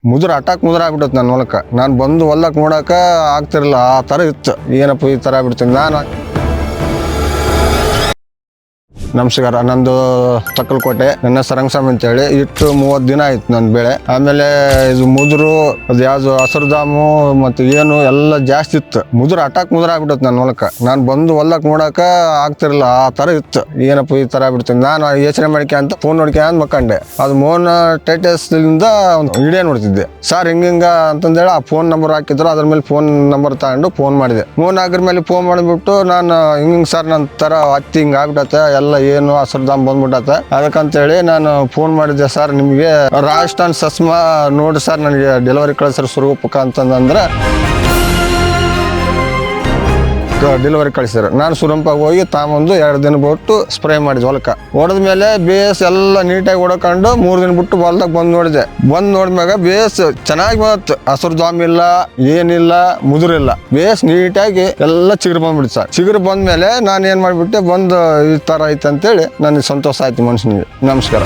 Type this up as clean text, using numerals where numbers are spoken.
ಮುದುರ ಆಗ್ಬಿಟ್ಟತ್ ನನ್ನ ಹೊಲಕ್ಕೆ. ನಾನು ಬಂದು ಹೊಲಕ್ಕೆ ನೋಡಕ ಆಗ್ತಿರಲಿಲ್ಲ, ಆ ಥರ ಇತ್ತು. ಏನಪ್ಪ ಈ ಥರ ಆಗ್ಬಿಡ್ತೀನಿ ನಾನು. ನಮಸ್ಕಾರ, ನಂದು ತಕ್ಕಲಕೋಟೆ. ನನ್ನ ಹೆಸರು ರಂಗಸ್ವಾಮಿ ಅಂತೇಳಿ. ಇಟ್ಟು 30 ದಿನ ಆಯ್ತು ನನ್ನ ಬೆಳೆ. ಆಮೇಲೆ ಇದು ಮುದುರು, ಅದು ಯಾವುದು ಹಸಿರುದಾಮು ಮತ್ತು ಏನು ಎಲ್ಲ ಜಾಸ್ತಿ ಇತ್ತು. ಮುದುರ ಆಗ್ಬಿಟ್ಟತ್ ನನ್ನ ಹೊಲಕ್ಕೆ. ನಾನು ಬಂದು ಹೊಲಕ್ಕೆ ನೋಡಕ ಆಗ್ತಿರಲಿಲ್ಲ, ಆ ಥರ ಇತ್ತು. ಏನಪ್ಪ ಈ ಥರ ಆಗ್ಬಿಡ್ತೀನಿ ನಾನು. ಯೋಚನೆ ಮಾಡಿಕೆ ಅಂತ ಫೋನ್ ನೋಡ್ಕೆ ಅಂತ ಮಕ್ಕಂಡೆ. ಅದು ಮೋನ್ ಟೈಟಸ್ಲಿಂದ ಒಂದು ವಿಡಿಯೋ ನೋಡ್ತಿದ್ದೆ. ಸರ್ ಹಿಂಗ ಅಂತಂದೇಳಿ ಆ ಫೋನ್ ನಂಬರ್ ಹಾಕಿದ್ರು. ಅದ್ರ ಮೇಲೆ ಫೋನ್ ನಂಬರ್ ತಗೊಂಡು ಫೋನ್ ಮಾಡಿದೆ. ಫೋನ್ ಆಗಿದ ಮೇಲೆ ಫೋನ್ ಮಾಡಿಬಿಟ್ಟು ನಾನು ಹಿಂಗೆ ಸರ್ ನನ್ನ ಥರ ಹತ್ತಿ ಹಿಂಗೆ ಆಗ್ಬಿಟ್ಟತ್ತೆ, ಎಲ್ಲ ಏನು ಹಸಿರುದಾಮ್ ಬಂದ್ಬಿಟ್ಟತ್ತೆ, ಅದಕ್ಕಂತೇಳಿ ನಾನು ಫೋನ್ ಮಾಡಿದ್ದೆ. ಸರ್ ನಿಮಗೆ ರಾಜಸ್ಥಾನ್ ಸಸ್ಮಾ ನೋಡಿ ಸರ್ ನನಗೆ ಡೆಲಿವರಿ ಕಳಿಸ್ರಿ ಸುರಗುಪ್ಪಕ ಅಂತಂದ್ರೆ ಡೆಲಿವರಿ ಕಳಿಸಿದ್ರು. ನಾನು ಸುರಂಪಾಗಿ ಹೋಗಿ ತಾಮಂದು 2 ದಿನ ಬಿಟ್ಟು ಸ್ಪ್ರೇ ಮಾಡಿದ್ವಿ ಹೊಲಕ್ಕೆ. ಹೊಡೆದ್ಮೇಲೆ ಬೇಸ್ ಎಲ್ಲ ನೀಟಾಗಿ ಹೊಡ್ಕೊಂಡು 3 ದಿನ ಬಿಟ್ಟು ಹೊಲ್ದಾಗ ಬಂದು ನೋಡಿದೆ. ನೋಡಿದ್ಮ್ಯಾಗ ಬೇಸ್ ಚೆನ್ನಾಗಿ ಬಂತು. ಹಸಿರುದಾಮ್ ಇಲ್ಲ, ಏನಿಲ್ಲ, ಮುದುರಿಲ್ಲ, ಬೇಸ್ ನೀಟಾಗಿ ಎಲ್ಲ ಚಿಗುರು ಬಂದ್ಬಿಡ್ತು ಸರ್. ಚಿಗುರು ಬಂದ್ಮೇಲೆ ನಾನು ಏನು ಮಾಡಿಬಿಟ್ಟೆ, ಬಂದು ಈ ಥರ ಐತೆ ಅಂತೇಳಿ ನನಗೆ ಸಂತೋಷ ಆಯ್ತು ಮನುಷ್ಯನಿಗೆ. ನಮಸ್ಕಾರ.